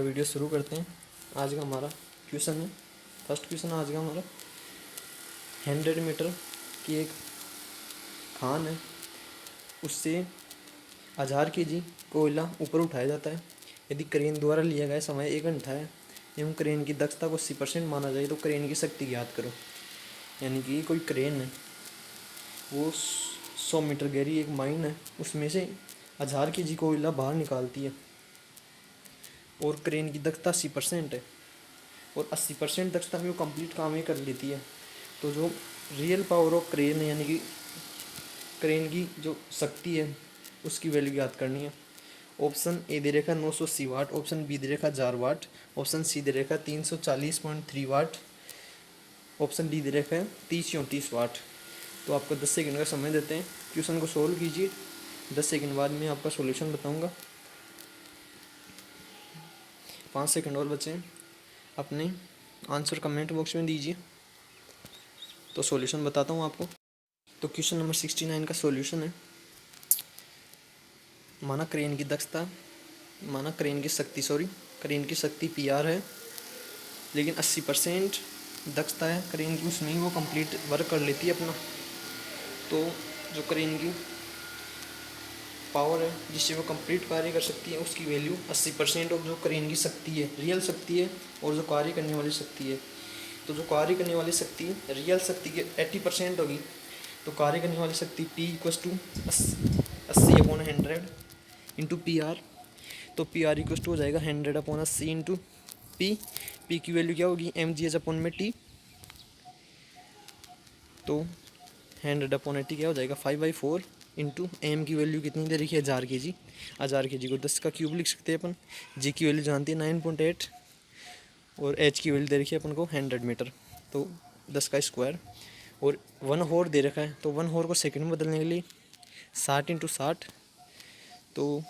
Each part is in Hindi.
वीडियो शुरू करते हैं। आज का हमारा क्वेश्चन है, फर्स्ट क्वेश्चन आज का हमारा 100 मीटर की एक खान है, उससे 1000 kg कोयला ऊपर उठाया जाता है। यदि क्रेन द्वारा लिया गया समय 1 घंटा है एवं क्रेन की दक्षता को 80% माना जाए तो क्रेन की शक्ति ज्ञात करो। यानी कि कोई क्रेन है, वो 100 मीटर गहरी एक माइन है, उसमें से 1000 kg कोयला बाहर निकालती है और क्रेन की दक्षता 80% है और 80% दक्षता में वो कंप्लीट काम ही कर लेती है। तो जो रियल पावर ऑफ क्रेन है, यानी कि क्रेन की जो शक्ति है, उसकी वैल्यू याद करनी है। ऑप्शन ए दे रखा 980 वाट, ऑप्शन बी दे रखा 1000 वाट, ऑप्शन सी दे रखा 340.3 वाट, ऑप्शन डी दे रखा है 30-34 वाट। तो आपको 10 सेकंड का समय देते हैं, क्वेश्चन को सोल्व कीजिए। 10 सेकंड बाद में आपका सॉल्यूशन बताऊंगा। 5 सेकंड और बचे हैं, अपने आंसर कमेंट बॉक्स में दीजिए। तो सॉल्यूशन बताता हूँ आपको। तो क्वेश्चन नंबर 69 का सॉल्यूशन है, माना क्रेन की शक्ति PR है, लेकिन 80% दक्षता है क्रेन की, उसमें ही वो कंप्लीट वर्क कर लेती है अपना। तो जो क्रेन की पावर है जिससे वो कंप्लीट कार्य कर सकती है, उसकी वैल्यू 80% ऑफ जो क्रेन की शक्ति है, रियल शक्ति है, और जो कार्य करने वाली शक्ति है। तो जो कार्य करने वाली शक्ति रियल शक्ति की 80% होगी, तो कार्य करने वाली शक्ति P = 80/100 इंटू PR। तो PR = हो जाएगा 100/80 इंटू P। की वैल्यू क्या होगी, mgh/t। तो 100/80 क्या हो जाएगा 5/4 इंटू एम की वैल्यू कितनी दे रखी है 1000 kg। 1000 kg को 10 का क्यूब लिख सकते हैं अपन। जी की वैल्यू जानती है 9.8 और एच की वैल्यू दे रखी है अपन को 100 मीटर, तो 10 का स्क्वायर। और 1 हॉर दे रखा है, तो 1 हॉर को सेकंड में बदलने के लिए 60 × 60, तो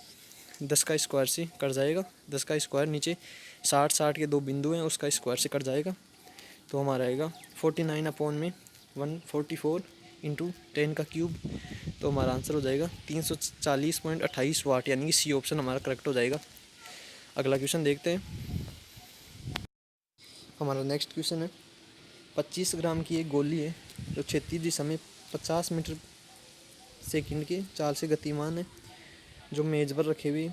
10 का स्क्वायर से कट जाएगा। 10 का स्क्वायर नीचे 60 के 2 बिंदु हैं, उसका स्क्वायर से कट जाएगा। तो हमारा आएगा 49/144 इंटू 10 का क्यूब। तो हमारा आंसर हो जाएगा 340.28 वाट, यानी कि सी ऑप्शन हमारा करेक्ट हो जाएगा। अगला क्वेश्चन देखते हैं। हमारा नेक्स्ट क्वेश्चन है, 25 ग्राम की एक गोली है जो क्षैतिज दिशा में 50 मीटर सेकंड के चाल से गतिमान है, जो मेज पर रखे हुए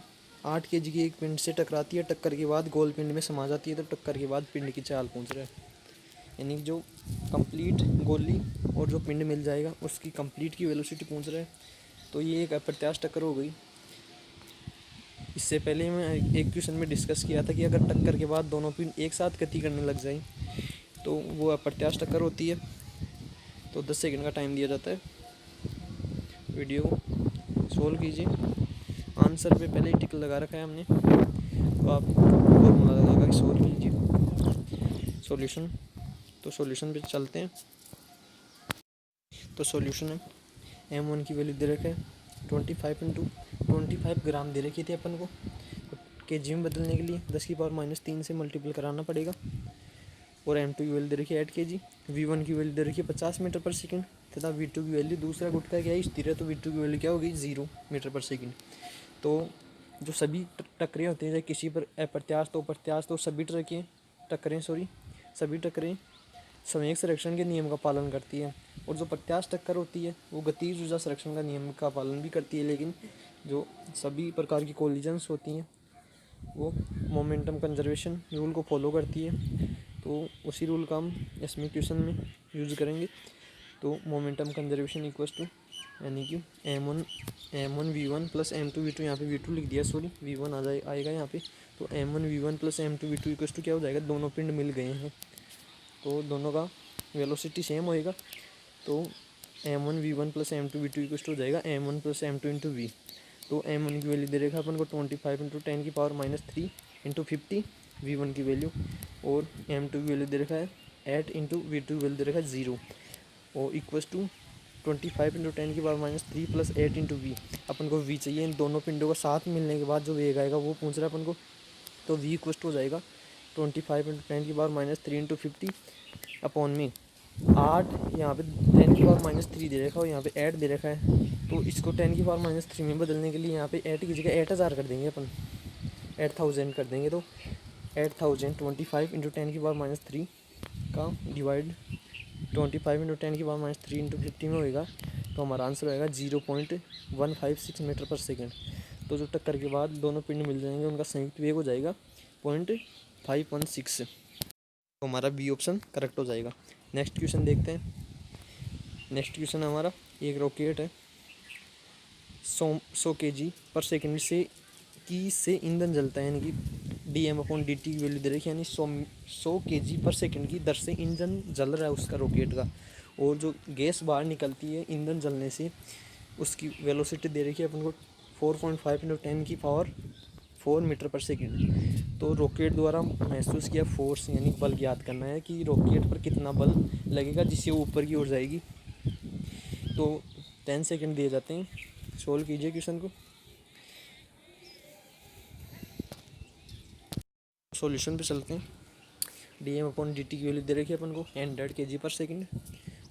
8 kg की एक पिंड से टकराती है। टक्कर के बाद गोल पिंड में समा जाती है, तो टक्कर के बाद पिंड की चाल पूछ रहा है। यानी जो कंप्लीट गोली और जो पिंड मिल जाएगा उसकी कंप्लीट की वेलोसिटी पूछ रहा है। तो ये एक अप्रत्याश टक्कर हो गई। इससे पहले मैं एक क्वेश्चन में डिस्कस किया था कि अगर टक्कर के बाद दोनों पिंड एक साथ गति करने लग जाए तो वो अप्रत्याश टक्कर होती है। तो 10 सेकंड का टाइम दिया जाता है, वीडियो सोल्व कीजिए। आंसर पे पहले ही टिक लगा रखा है हमने, तो आप फॉर्मूला लगा कर सोल्व कीजिए सॉल्यूशन। तो सॉल्यूशन पे चलते हैं। तो सॉल्यूशन है, m1 की वैल्यू दे रखा है 25 ग्राम दे रखी थी अपन को। तो kg में बदलने के लिए 10⁻³ से मल्टीपल कराना पड़ेगा। और m2 की वैल्यू दे रखी है 8 kg। v1 की वैल्यू दे रखी है 50 मीटर पर सेकंड तथा v2 की वैल्यू, दूसरा गुटका क्या है स्थिर है, तो v2 की वैल्यू क्या होगी 0 मीटर पर सेकंड। तो जो सभी टक्करें होती हैं, चाहे किसी पर अप्रत्याश तो प्रत्याश, तो सभी टक्करें संवेग संरक्षण के नियम का पालन करती है। और जो प्रत्याश टक्कर होती है वो गतिज ऊर्जा संरक्षण का नियम का पालन भी करती है, लेकिन जो सभी प्रकार की कोलिजन्स होती हैं वो मोमेंटम कंजर्वेशन रूल को फॉलो करती है। तो उसी रूल का हम इसमें क्वेश्चन में यूज़ करेंगे। तो मोमेंटम कंजर्वेशन यानी कि m1 v1 + m2 v2, यहाँ पे v2 लिख दिया, सॉरी v1 आएगा यहाँ पे। तो m1 v1 + m2 v2 क्या हो जाएगा, दोनों पिंड मिल गए हैं तो दोनों का वेलोसिटी सेम होएगा। तो m1 v1 + m2 v2 हो जाएगा m1 + m2 × v। तो m1 की वैल्यू दे रखा अपन को 25 × 10⁻³ इंटू 50 v1 की वैल्यू, और m2 की वैल्यू दे रखा है 8 इंटू v2 की वैल्यू दे रखा है 0, और = 25 × 10⁻³ + 8 इंटू v। अपन को v चाहिए, इन दोनों पिंडों का साथ मिलने के बाद जो वेग आएगा वो पूछ रहा है अपन को। तो v हो जाएगा 25 × 10⁻³ इंटू 50 अपॉन में 8, यहाँ पे 10⁻³ दे रखा है और यहाँ पे 8 दे रखा है। तो इसको 10⁻³ में बदलने के लिए यहाँ पे 8 की जगह 8000 कर देंगे अपन, 8000 कर देंगे। तो 8025 इंटू 10⁻³ का डिवाइड 25 इंटू 10⁻³ इंटू 50 में होएगा, तो हमारा आंसर होएगा 0.156 मीटर पर सेकेंड। तो जो टक्कर के बाद दोनों पिंड मिल जाएंगे उनका संयुक्त वेग हो जाएगा 0.516। तो हमारा बी ऑप्शन करेक्ट हो जाएगा। नेक्स्ट क्वेश्चन देखते हैं। नेक्स्ट क्वेश्चन हमारा, एक रॉकेट है 100 kg पर सेकेंड से ईंधन जलता है, यानी कि dm/dt की वैल्यू दे रखी है, यानी 100 kg पर सेकेंड की दर से ईंधन जल रहा है उसका रॉकेट का, और जो गैस बाहर निकलती है ईंधन जलने से उसकी वेलोसिटी दे रखी है अपन को 4.5 इंटू 10⁴ मीटर पर सेकेंड। तो रॉकेट द्वारा महसूस किया फोर्स यानी बल ज्ञात करना है कि रॉकेट पर कितना बल लगेगा जिससे वो ऊपर की ओर जाएगी। तो 10 सेकेंड दिए जाते हैं, सोल्व कीजिए क्वेश्चन को। सॉल्यूशन पे चलते हैं। dm/dt की वैल्यू दे रखी है अपन को 100 kg पर सेकेंड,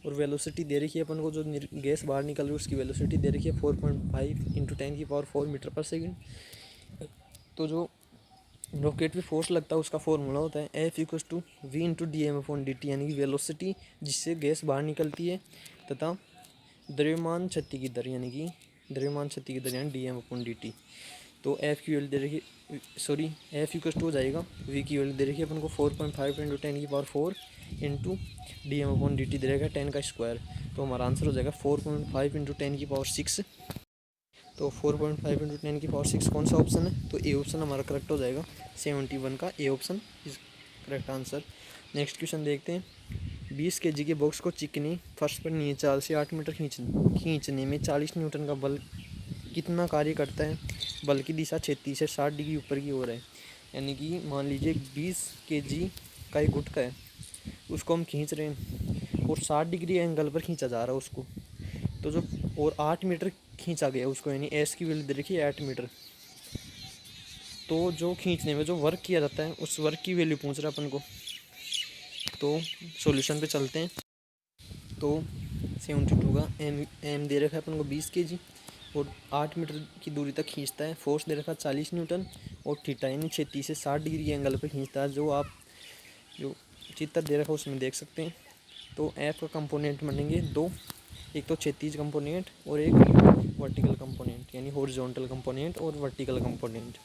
और वेलोसिटी दे रखी है अपन को जो गैस बाहर निकल रही है उसकी वेलोसिटी दे रखी है 4.5 इंटू 10⁴ मीटर पर सेकेंड। तो जो रॉकेट पे फोर्स लगता है उसका फॉर्मूला होता है F=v इंटू dm/dt, यानी कि वेलोसिटी जिससे गैस बाहर निकलती है तथा द्रव्यमान क्षति की दर, यानी कि द्रव्यमान क्षति की दर यानी dm/dt। तो F की वैल्यू दे रखी, सॉरी F हो जाएगा v की वैल्यू दे रखी है अपन को 4.5 इंटू 10⁴ इंटू dm/dt दे रहेगा 10 का स्क्वायर। तो हमारा आंसर हो जाएगा 4.5 इंटू 10⁶। तो 4.5 इंटू 10⁶ कौन सा ऑप्शन है, तो ए ऑप्शन हमारा करेक्ट हो जाएगा। 71 का A option is correct answer. Next question देखते हैं। 20 kg के बॉक्स को चिकनी फर्श पर नीचे 4 से 8 मीटर खींचने में 40 न्यूटन का बल कितना कार्य करता है। बल की दिशा 36 से 60 डिग्री ऊपर की ओर है, यानी कि मान लीजिए 20 kg का एक गुटका है, उसको हम खींच रहे हैं और 60 डिग्री एंगल पर खींचा जा रहा है उसको। तो जो और 8 मीटर खींचा गया उसको, यानी एस की वैल्यू दे रखी है 8 मीटर। तो जो खींचने में जो वर्क किया जाता है उस वर्क की वैल्यू पूछ रहा है अपन को। तो सॉल्यूशन पे चलते हैं। तो 72 का एम दे रखा है अपन को 20 kg और 8 मीटर की दूरी तक खींचता है। फोर्स दे रखा है 40 न्यूटन और थीटा यानी 36 से 60 डिग्री के एंगल पर खींचता है, जो आप जो चित्र दे रखा है उसमें देख सकते हैं। तो एफ का कंपोनेंट बनेंगे दो, एक तो क्षैतिज कंपोनेंट और एक वर्टिकल कंपोनेंट, यानी हॉरिजॉन्टल कंपोनेंट और वर्टिकल कंपोनेंट।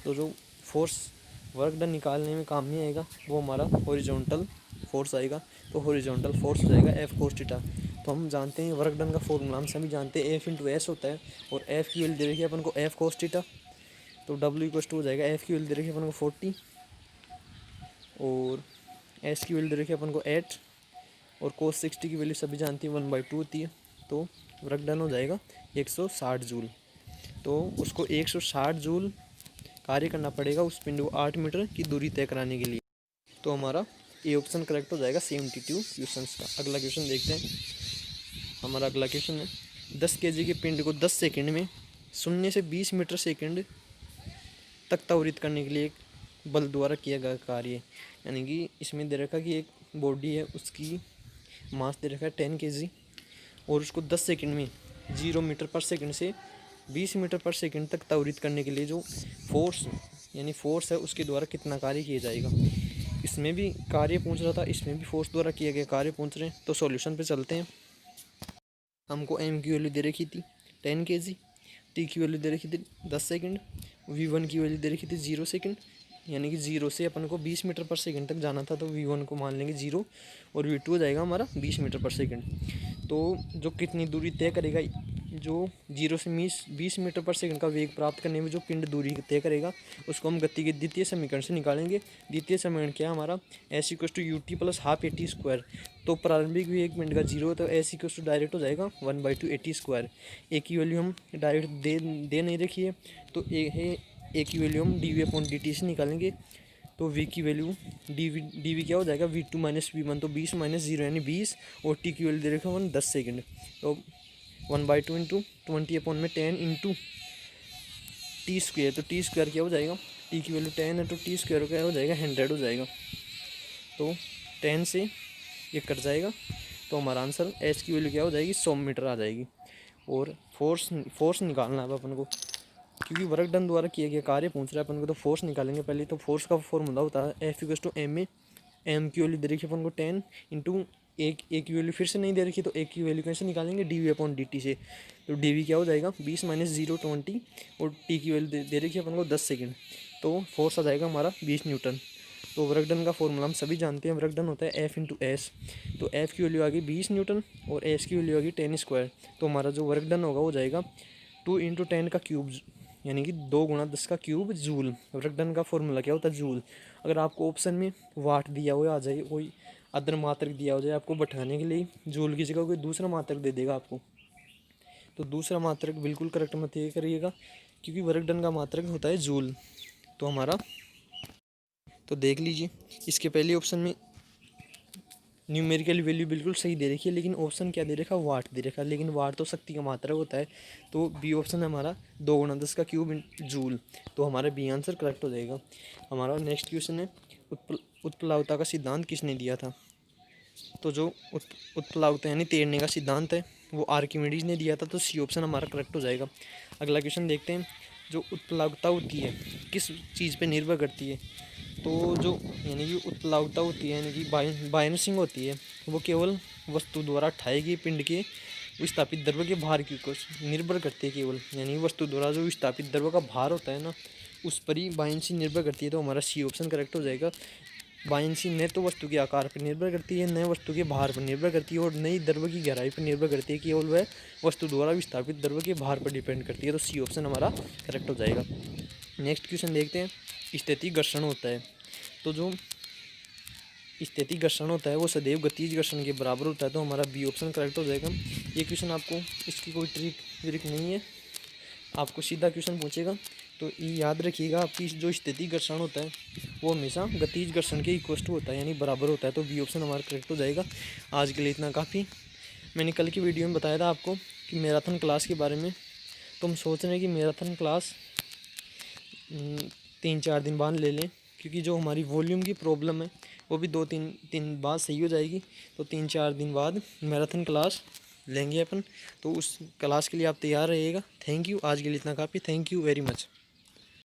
तो जो फोर्स वर्क डन निकालने में काम नहीं आएगा वो हमारा हॉरिजॉन्टल फोर्स आएगा। तो हॉरिजॉन्टल फोर्स हो जाएगा एफ कोस थीटा। तो हम जानते हैं वर्क डन का फॉर्मूला हम सभी जानते हैं, एफ इंटू एस होता है, और एफ की वैल्यू दे रखी है अपन को एफ कोस थीटा। तो डब्ल्यू इक्वल टू हो जाएगा, एफ की वैल्यू दे रखी है अपन को 40 और एस की वैल्यू दे रखी है अपन को 8 और कोस 60 की वैल्यू सभी जानती है 1/2 होती है। तो वर्क डन हो जाएगा 160 जूल। तो उसको 160 जूल कार्य करना पड़ेगा उस पिंड को 8 मीटर की दूरी तय कराने के लिए। तो हमारा ए ऑप्शन करेक्ट हो जाएगा 72 क्वेश्चन का। अगला क्वेश्चन देखते हैं। हमारा अगला क्वेश्चन है 10 kg के पिंड को 10 सेकंड में 0 से 20 मीटर सेकंड तक त्वरित करने के लिए एक बल द्वारा किया गया कार्य, यानी कि इसमें दे रखा कि एक बॉडी है उसकी मास दे रखा है 10 kg और उसको 10 सेकंड में 0 मीटर पर सेकंड से 20 मीटर पर सेकंड तक त्वरित करने के लिए जो फोर्स यानी फोर्स है उसके द्वारा कितना कार्य किया जाएगा। इसमें भी कार्य पूछ रहा था, इसमें भी फोर्स द्वारा किया गया कार्य पूछ रहे हैं। तो सॉल्यूशन पे चलते हैं। हमको एम की वैल्यू दे रखी थी 10 kg, टी की वैल्यू दे रखी थी 10 सेकंड, v1 की वैल्यू दे रखी थी 0 सेकंड, यानी कि 0 से अपन को 20 मीटर पर सेकंड तक जाना था। तो v1 को मान लेंगे 0 और v2 हो जाएगा हमारा 20 मीटर पर सेकंड। तो जो कितनी दूरी तय करेगा, जो 0 से 20 मीटर पर सेकंड का वेग प्राप्त करने में जो पिंड दूरी तय करेगा उसको हम गति के द्वितीय समीकरण से निकालेंगे। द्वितीय समीकरण क्या है हमारा, S equal to ut plus half a t square. तो प्रारंभिक वेग पिंड का 0 है तो एस इक्वल टू डायरेक्ट हो जाएगा 1/2 एटी स्क्वायर। ए की वैल्यू हम डायरेक्ट दे नहीं रखी है, तो ए की वैल्यू हम dv/dt से निकालेंगे। तो v की वैल्यू dv क्या हो जाएगा v2 माइनस v1, तो 20 माइनस 0 यानी 20 और t की वैल्यू दे रखा है 10 सेकेंड। तो 1/2 इंटू 20/10 इंटू टी स्क्वायर, तो टी स्क्वायर क्या हो जाएगा, टी की वैल्यू 10 है तो टी स्क्वायर क्या हो जाएगा 100 हो जाएगा। तो 10 से ये कट जाएगा तो हमारा आंसर एस की वैल्यू क्या हो जाएगी 100 मीटर आ जाएगी। और फोर्स निकालना है अपन को। क्योंकि वर्क डन द्वारा किया गया कार्य पूछ रहा है अपन को, तो फोर्स निकालेंगे पहले। तो फोर्स का फॉर्मूला होता है F equals to M A. M की वैल्यू दे रखी है अपन को 10 इंटू एक की वैल्यू फिर से नहीं दे रखी, तो एक की वैल्यू कैसे निकालेंगे, D V upon D T से। तो डी वी क्या हो जाएगा 20 माइनस 0 20, और टी की वैल्यू दे रखी है अपन को 10 सेकेंड। तो फोर्स आ जाएगा हमारा 20 न्यूटन। तो वर्क डन का फॉर्मूला हम सभी जानते हैं, वर्क डन होता है एफ इंटू एस। तो एफ की वैल्यू आ गई 20 न्यूटन और एस की वैल्यू आ गई 10 स्क्वायर। तो हमारा जो वर्क डन होगा वो जाएगा 2 इंटू 10 का क्यूब, यानी कि 2 गुणा 10 का क्यूब जूल। वर्क डन का फॉर्मूला क्या होता है, जूल। अगर आपको ऑप्शन में वाट दिया हुआ आ जाए, कोई अदर मात्रक दिया हो जाए आपको बैठाने के लिए, जूल की जगह कोई दूसरा मात्रक दे देगा आपको, तो दूसरा मात्रक बिल्कुल करेक्ट मत ये करिएगा, क्योंकि वर्क डन का मात्रक होता है जूल। तो हमारा, तो देख लीजिए इसके पहले ऑप्शन में न्यूमेरिकल वैल्यू बिल्कुल सही दे रखी है, लेकिन ऑप्शन क्या दे रखा, वाट दे रखा, लेकिन वाट तो शक्ति का मात्रक होता है। तो बी ऑप्शन है हमारा 2 गुणा 10 का क्यूब जूल। तो हमारा बी आंसर करेक्ट हो जाएगा। हमारा नेक्स्ट क्वेश्चन है उत्प्लावता का सिद्धांत किसने दिया था। तो जो उत्प्लावता यानी तैरने का सिद्धांत है वो आर्किमिडीज ने दिया था। तो सी ऑप्शन हमारा करेक्ट हो जाएगा। अगला क्वेश्चन देखते हैं, जो उत्प्लावकता होती है किस चीज़ पे निर्भर करती है। तो जो यानी कि उत्प्लावकता होती है यानी कि बायनसिंग होती है, वो केवल वस्तु द्वारा उठाए गए पिंड के विस्थापित द्रव्य के भार की को निर्भर करती है केवल, यानी वस्तु द्वारा जो विस्थापित द्रव्य का भार होता है ना, उस पर ही बायनसी निर्भर करती है। तो हमारा सी ऑप्शन करेक्ट हो जाएगा। बायनसी न तो वस्तु के आकार पर निर्भर करती है, न वस्तु के भार पर निर्भर करती है, और नई द्रव्य की गहराई पर निर्भर करती है, केवल वह वस्तु द्वारा विस्थापित द्रव्य के भार पर डिपेंड करती है। तो सी ऑप्शन हमारा करेक्ट हो जाएगा। नेक्स्ट क्वेश्चन देखते हैं, स्थितिज घर्षण होता है। तो जो स्थितिज घर्षण होता है वो सदैव गतिज घर्षण के बराबर होता है। तो हमारा बी ऑप्शन करेक्ट हो जाएगा। ये क्वेश्चन आपको, इसकी कोई ट्रिक व्रिक नहीं है, आपको सीधा क्वेश्चन पूछेगा। तो ये याद रखिएगा, आपकी जो स्थितिज घर्षण होता है वो हमेशा गतिज घर्षण के इक्वल टू होता है, यानी बराबर होता है। तो बी ऑप्शन हमारा करेक्ट हो जाएगा। आज के लिए इतना काफ़ी। मैंने कल की वीडियो में बताया था आपको कि मैराथन क्लास के बारे में। तो हम सोच रहे हैं कि मैराथन क्लास 3-4 दिन बाद ले लें, क्योंकि जो हमारी वॉल्यूम की प्रॉब्लम है वो भी 2-3 दिन बाद सही हो जाएगी। तो 3-4 दिन बाद मैराथन क्लास लेंगे अपन। तो उस क्लास के लिए आप तैयार रहिएगा। Thank you. आज के लिए इतना काफ़ी। Thank you very much.